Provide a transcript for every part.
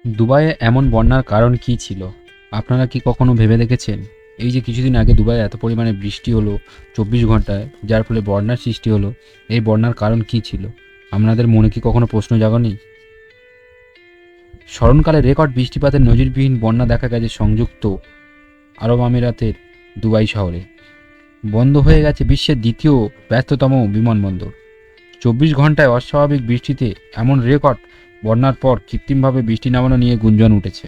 দুবাইয়ে এমন বন্যার কারণ কী ছিল? আপনারা কি কখনো ভেবে দেখেছেন? এই যে কিছুদিন আগে দুবাইয়ে এত পরিমাণে বৃষ্টি হলো ২৪ ঘন্টায়, যার ফলে বন্যার সৃষ্টি হলো। এই বন্যার কারণ কী ছিল? আপনাদের মনে কি কখনো প্রশ্ন জাগেনি? স্মরণকালে রেকর্ড বৃষ্টিপাতের নজিরবিহীন বন্যা দেখা গেছে সংযুক্ত আরব আমিরাতের দুবাই শহরে। বন্ধ হয়ে গেছে বিশ্বের দ্বিতীয় ব্যস্ততম বিমানবন্দর। ২৪ ঘন্টায় অস্বাভাবিক বৃষ্টিতে এমন রেকর্ড বন্যার পর কৃত্রিমভাবে বৃষ্টি নামানো নিয়ে গুঞ্জন উঠেছে।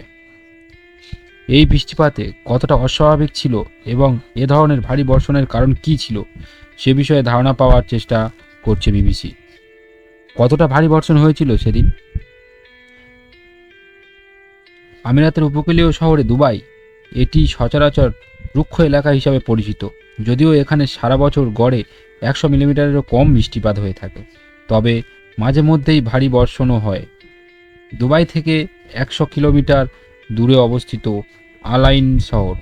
এই বৃষ্টিপাতে কতটা অস্বাভাবিক ছিল এবং এ ধরনের ভারী বর্ষণের কারণ কী ছিল সে বিষয়ে ধারণা পাওয়ার চেষ্টা করছে বিবিসি। কতটা ভারী বর্ষণ হয়েছিল সেদিন? আমিরাতের উপকূলীয় শহরে দুবাই, এটি সচরাচর রুক্ষ এলাকা হিসাবে পরিচিত, যদিও এখানে সারা বছর গড়ে ১০০ মিলিমিটারেরও কম বৃষ্টিপাত হয়ে থাকে। তবে মাঝে মধ্যেই ভারী বর্ষণও হয়। দুবাই থেকে ১০০ কিলোমিটার দূরে অবস্থিত আলাইন শহর,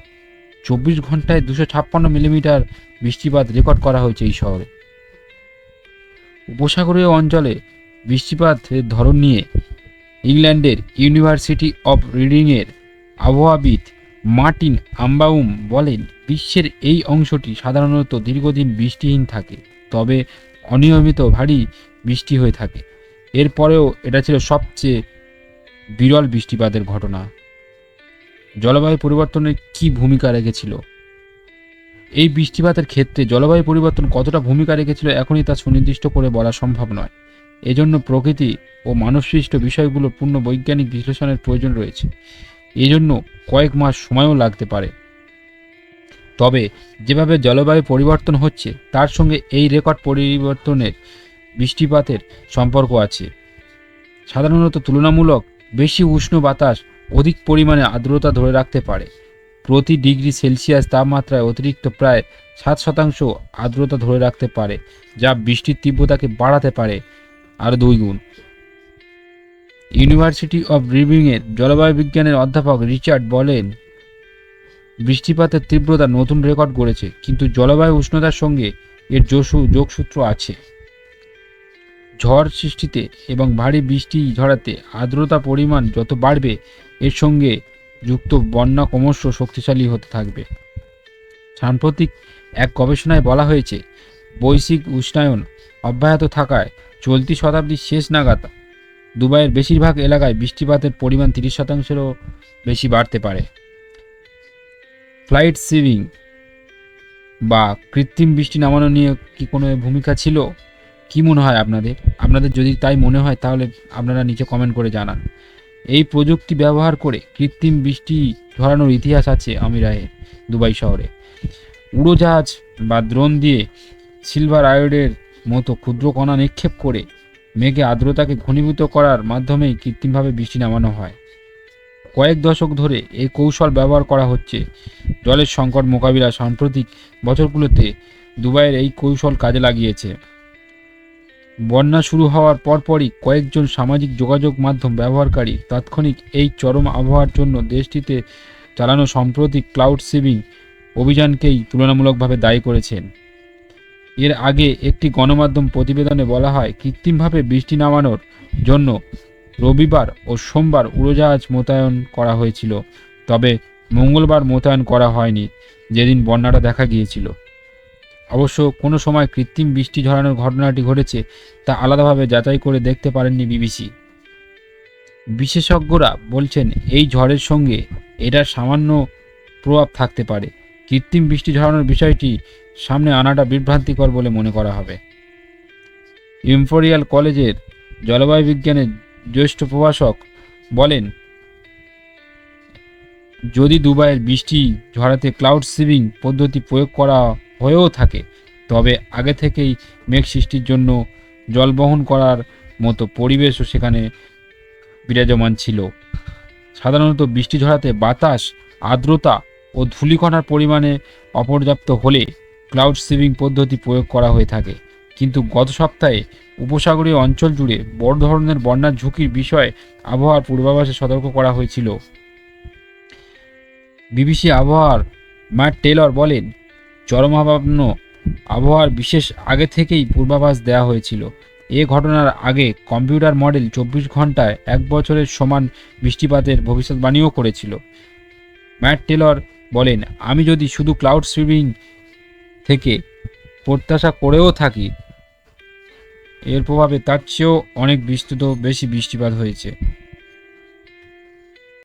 ২৪ ঘন্টায় ২৫৬ মিলিমিটার বৃষ্টিপাত রেকর্ড করা হয়েছে এই শহরে। উপসাগরীয় অঞ্চলে বৃষ্টিপাতের ধরন নিয়ে ইংল্যান্ডের ইউনিভার্সিটি অব রিডিংয়ের আবহাওয়াবিদ মার্টিন আম্বাউম বলেন, বিশ্বের এই অংশটি সাধারণত দীর্ঘদিন বৃষ্টিহীন থাকে, তবে অনিয়মিত ভারী বৃষ্টি হয়ে থাকে। এরপরেও এটা ছিল সবচেয়ে বিরল বৃষ্টিপাতের ঘটনা। জলবায়ু পরিবর্তনের কী ভূমিকা রেখেছিল? এই বৃষ্টিপাতের ক্ষেত্রে জলবায়ু পরিবর্তন কতটা ভূমিকা রেখেছিল এখনই তা সুনির্দিষ্ট করে বলা সম্ভব নয়। এজন্য প্রকৃতি ও মানবসৃষ্ট বিষয়গুলোর পূর্ণ বৈজ্ঞানিক বিশ্লেষণের প্রয়োজন রয়েছে। এজন্য কয়েক মাস সময়ও লাগতে পারে। তবে যেভাবে জলবায়ু পরিবর্তন হচ্ছে তার সঙ্গে এই রেকর্ড পরিবর্তনের বৃষ্টিপাতের সম্পর্ক আছে। সাধারণত তুলনামূলক বেশি উষ্ণ বাতাস অধিক পরিমাণে আর্দ্রতা ধরে রাখতে পারে। প্রতি ডিগ্রি সেলসিয়াস তাপমাত্রায় অতিরিক্ত প্রায় ৭% আর্দ্রতা ধরে রাখতে পারে, যা বৃষ্টির তীব্রতাকে বাড়াতে পারে আর ২ গুণ। ইউনিভার্সিটি অব রিডিংয়ের জলবায়ু বিজ্ঞানের অধ্যাপক রিচার্ড বলেন, বৃষ্টিপাতের তীব্রতা নতুন রেকর্ড গড়েছে, কিন্তু জলবায়ু উষ্ণতার সঙ্গে এর যোগসূত্র আছে। ঝড় সৃষ্টিতে এবং ভারী বৃষ্টি ঝরাতে আর্দ্রতা পরিমাণ যত বাড়বে, এর সঙ্গে যুক্ত বন্যা ক্রমশ শক্তিশালী হতে থাকবে। সাম্প্রতিক এক গবেষণায় বলা হয়েছে, বৈশ্বিক উষ্ণায়ন অব্যাহত থাকায় চলতি শতাব্দীর শেষ নাগাদ দুবাইয়ের বেশিরভাগ এলাকায় বৃষ্টিপাতের পরিমাণ ৩০%-এরও বেশি বাড়তে পারে। ফ্লাইট সিভিং বা কৃত্রিম বৃষ্টি নামানো নিয়ে কি কোনো ভূমিকা ছিল? কি মনে হয় আপনাদের যদি তাই মনে হয় তাহলে আপনারা নিচে কমেন্ট করে জানান। এই প্রযুক্তি ব্যবহার করে কৃত্রিম বৃষ্টি ঝরানোর ইতিহাস আছে আমিরাতের দুবাই শহরে। উড়োজাহাজ বা ড্রোন দিয়ে সিলভার আয়োডের মতো ক্ষুদ্র কণা নিক্ষেপ করে মেঘে আর্দ্রতাকে ঘনীভূত করার মাধ্যমেই কৃত্রিমভাবে বৃষ্টি নামানো হয়। কয়েক দশক ধরে এই কৌশল ব্যবহার করা হচ্ছে। জলের সংকট মোকাবিলা সাম্প্রতিক বছরগুলোতে দুবাইয়ের এই কৌশল কাজে লাগিয়েছে। বন্যা শুরু হওয়ার পরপরই কয়েকজন সামাজিক যোগাযোগ মাধ্যম ব্যবহারকারী তাৎক্ষণিক এই চরম আবহাওয়ার জন্য দেশটিতে চালানো সাম্প্রতিক ক্লাউড সিভিং অভিযানকেই তুলনামূলকভাবে দায়ী করেছেন। এর আগে একটি গণমাধ্যম প্রতিবেদনে বলা হয়, কৃত্রিমভাবে বৃষ্টি নামানোর জন্য রবিবার ও সোমবার উড়োজাহাজ মোতায়েন করা হয়েছিল, তবে মঙ্গলবার মোতায়েন করা হয়নি, যেদিন বন্যাটা দেখা গিয়েছিল। অবশ্য কোনো সময় কৃত্রিম বৃষ্টি ঝরানোর ঘটনাটি ঘটেছে তা আলাদাভাবে যাচাই করে দেখতে পারেননি বিবিসি। বিশেষজ্ঞরা বলছেন, এই ঝড়ের সঙ্গে এটার সামান্য প্রভাব থাকতে পারে। কৃত্রিম বৃষ্টি ঝরানোর বিষয়টি সামনে আনাটা বিভ্রান্তিকর বলে মনে করা হবে। ইম্পেরিয়াল কলেজের জলবায়ু বিজ্ঞানের জ্যেষ্ঠ প্রভাষক বলেন, যদি দুবাইয়ের বৃষ্টি ঝরাতে ক্লাউড সিভিং পদ্ধতি প্রয়োগ করা হয়েও থাকে, তবে আগে থেকেই মেঘ সৃষ্টির জন্য জল বহন করার মতো পরিবেশও সেখানে বিরাজমান ছিল। সাধারণত বৃষ্টি ঝরাতে বাতাস, আর্দ্রতা ও ধূলিকণার পরিমাণে অপর্যাপ্ত হলে ক্লাউড সিভিং পদ্ধতি প্রয়োগ করা হয়ে থাকে। কিন্তু গত সপ্তাহে উপসাগরীয় অঞ্চল জুড়ে বড় ধরনের বন্যার ঝুঁকির বিষয়ে আবহাওয়ার পূর্বাভাসে সতর্ক করা হয়েছিল। বিবিসি আবহাওয়ার ম্যাট টেলর বলেন, চরমাবন্ন আবহাওয়ার বিশেষ আগে থেকেই পূর্বাভাস দেওয়া হয়েছিল এ ঘটনার আগে কম্পিউটার মডেল 24 ঘন্টায় 1 বছরের সমান বৃষ্টিপাতের ভবিষ্যৎবাণীও করেছিল। ম্যাট টেলর বলেন, আমি যদি শুধু ক্লাউড সিডিং থেকে প্রত্যাশা করেও থাকি, এর প্রভাবে তার চেয়েও অনেক বিস্তৃত বেশি বৃষ্টিপাত হয়েছে।